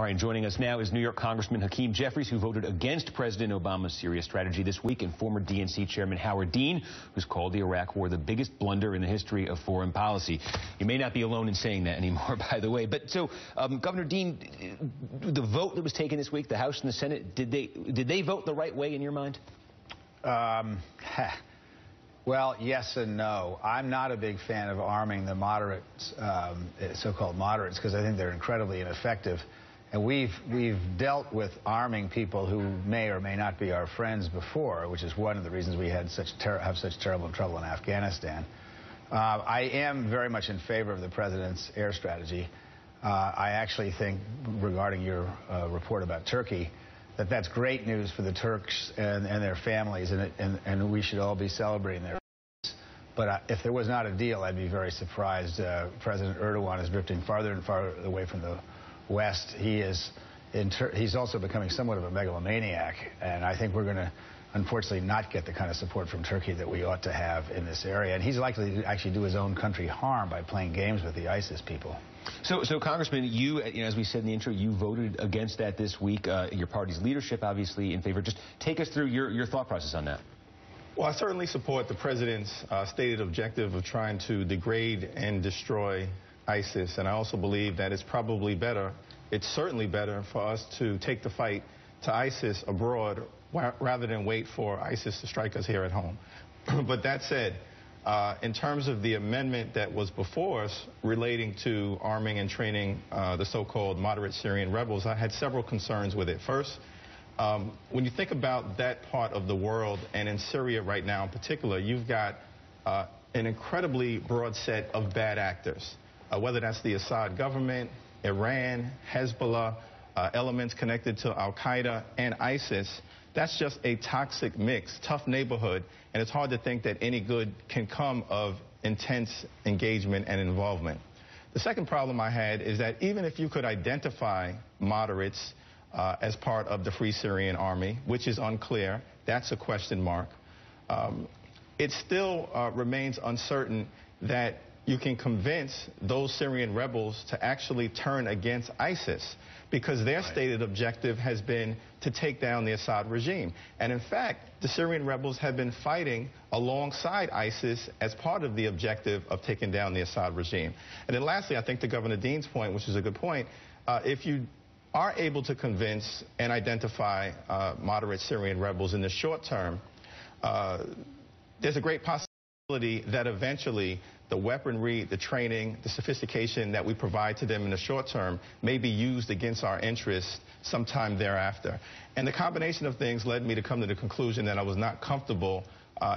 All right, joining us now is New York Congressman Hakeem Jeffries, who voted against President Obama's Syria strategy this week, and former DNC Chairman Howard Dean, who's called the Iraq War the biggest blunder in the history of foreign policy. You may not be alone in saying that anymore, by the way. But so, Governor Dean, the vote that was taken this week, the House and the Senate, did they vote the right way in your mind? Well, yes and no. I'm not a big fan of arming the moderates, so-called moderates, because I think they're incredibly ineffective. And we've dealt with arming people who may or may not be our friends before, which is one of the reasons we had have such terrible trouble in Afghanistan. I am very much in favor of the president's air strategy. I actually think, regarding your report about Turkey, that's great news for the Turks and their families, and we should all be celebrating their peace. But if there was not a deal, I'd be very surprised. President Erdogan is drifting farther and farther away from the West. He's also becoming somewhat of a megalomaniac, and I think we're going to, unfortunately, not get the kind of support from Turkey that we ought to have in this area. And he's likely to actually do his own country harm by playing games with the ISIS people. So Congressman, you know, as we said in the intro, you voted against that this week. Your party's leadership, obviously, in favor. Just take us through your thought process on that. Well, I certainly support the president's stated objective of trying to degrade and destroy ISIS, and I also believe that it's probably better, it's certainly better for us to take the fight to ISIS abroad rather than wait for ISIS to strike us here at home. But that said, in terms of the amendment that was before us relating to arming and training the so-called moderate Syrian rebels, I had several concerns with it. First, when you think about that part of the world, and in Syria right now in particular, you've got an incredibly broad set of bad actors, whether that's the Assad government, Iran, Hezbollah, elements connected to Al-Qaeda and ISIS. That's just a toxic mix, tough neighborhood, and it's hard to think that any good can come of intense engagement and involvement. The second problem I had is that even if you could identify moderates as part of the Free Syrian Army, which is unclear, that's a question mark, it still remains uncertain that you can convince those Syrian rebels to actually turn against ISIS, because their stated objective has been to take down the Assad regime. And in fact, the Syrian rebels have been fighting alongside ISIS as part of the objective of taking down the Assad regime. And then lastly, I think to Governor Dean's point, which is a good point, if you are able to convince and identify moderate Syrian rebels in the short term, there's a great possibility that eventually the weaponry, the training, the sophistication that we provide to them in the short term may be used against our interests sometime thereafter. And the combination of things led me to come to the conclusion that I was not comfortable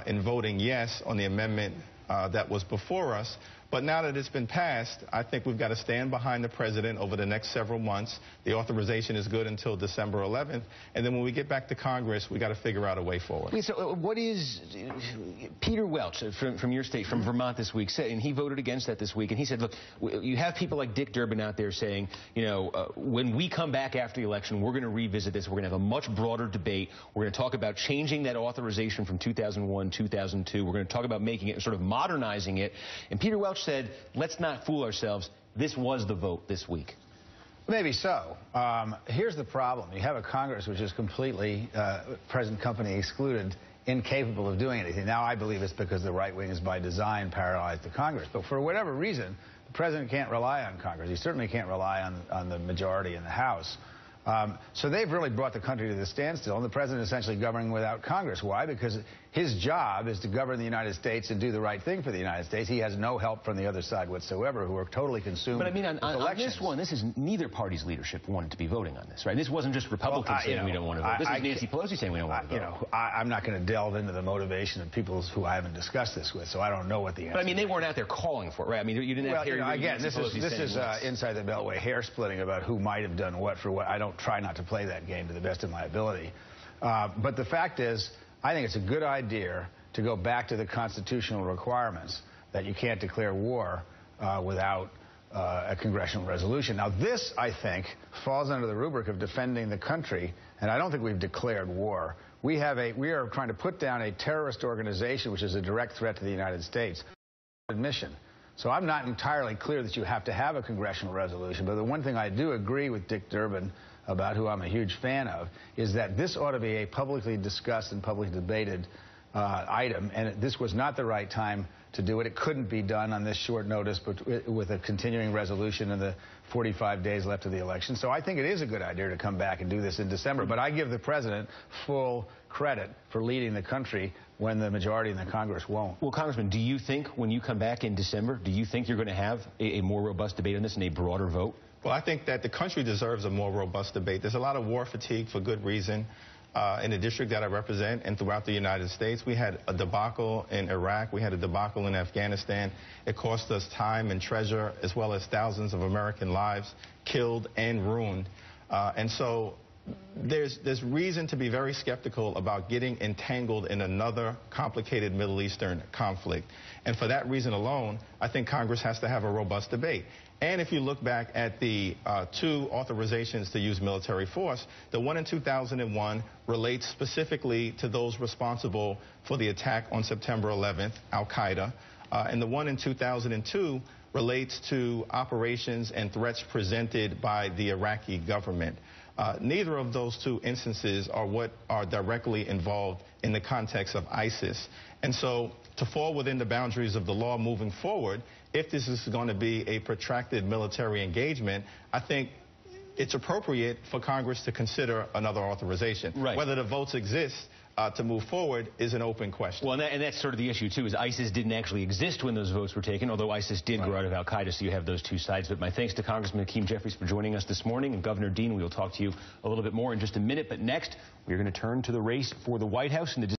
in voting yes on the amendment that was before us. But now that it's been passed, I think we've got to stand behind the president over the next several months. The authorization is good until December 11th. And then when we get back to Congress, we got to figure out a way forward. Okay, so what is Peter Welch from your state, from Vermont this week, said, and he voted against that this week, and he said, look, you have people like Dick Durbin out there saying, you know, when we come back after the election, we're going to revisit this. We're going to have a much broader debate. We're going to talk about changing that authorization from 2001, 2002. We're going to talk about making it, sort of modernizing it. And Peter Welch said, let's not fool ourselves. This was the vote this week. Maybe so. Here's the problem. You have a Congress which is completely, present company excluded, incapable of doing anything. Now, I believe it's because the right wing is by design paralyzed the Congress. But for whatever reason, the president can't rely on Congress. He certainly can't rely on the majority in the House. So they've really brought the country to the standstill, and the president is essentially governing without Congress. Why? Because his job is to govern the United States and do the right thing for the United States. He has no help from the other side whatsoever, who are totally consumed with elections. But I mean, on this one, this is neither party's leadership wanted to be voting on this, right? This wasn't just Republicans saying we don't want to vote. This is Nancy Pelosi saying we don't want to vote. I'm not going to delve into the motivation of people who I haven't discussed this with, so I don't know what the answer is. But I mean, they weren't out there calling for it, right? I mean, you didn't have Harry Reid. Again, this is inside the Beltway hair splitting about who might have done what for what. I don't try not to play that game to the best of my ability. But the fact is, I think it's a good idea to go back to the constitutional requirements that you can't declare war without a congressional resolution. Now, this, I think, falls under the rubric of defending the country, and I don't think we've declared war. We are trying to put down a terrorist organization which is a direct threat to the United States. Admission. So I'm not entirely clear that you have to have a congressional resolution. But the one thing I do agree with Dick Durbin about, who I'm a huge fan of, is that this ought to be a publicly discussed and publicly debated item, and this was not the right time to do it. It couldn't be done on this short notice, but with a continuing resolution in the 45 days left of the election. So I think it is a good idea to come back and do this in December. But I give the president full credit for leading the country when the majority in the Congress won't. Well, Congressman, do you think when you come back in December, do you think you're going to have a more robust debate on this and a broader vote? Well, I think that the country deserves a more robust debate. There's a lot of war fatigue for good reason. In the district that I represent and throughout the United States, we had a debacle in Iraq. We had a debacle in Afghanistan. It cost us time and treasure, as well as thousands of American lives killed and ruined. And so there's reason to be very skeptical about getting entangled in another complicated Middle Eastern conflict. And for that reason alone, I think Congress has to have a robust debate. And if you look back at the two authorizations to use military force, the one in 2001 relates specifically to those responsible for the attack on September 11th, Al-Qaeda, and the one in 2002 relates to operations and threats presented by the Iraqi government. Neither of those two instances are what are directly involved in the context of ISIS. And so to fall within the boundaries of the law moving forward, if this is going to be a protracted military engagement, I think it's appropriate for Congress to consider another authorization. Right. Whether the votes exist to move forward is an open question. Well, and that's sort of the issue, too, is ISIS didn't actually exist when those votes were taken, although ISIS did grow out of Al-Qaeda, so you have those two sides. But my thanks to Congressman Jeffries for joining us this morning. And Governor Dean, we will talk to you a little bit more in just a minute. But next, we're going to turn to the race for the White House and the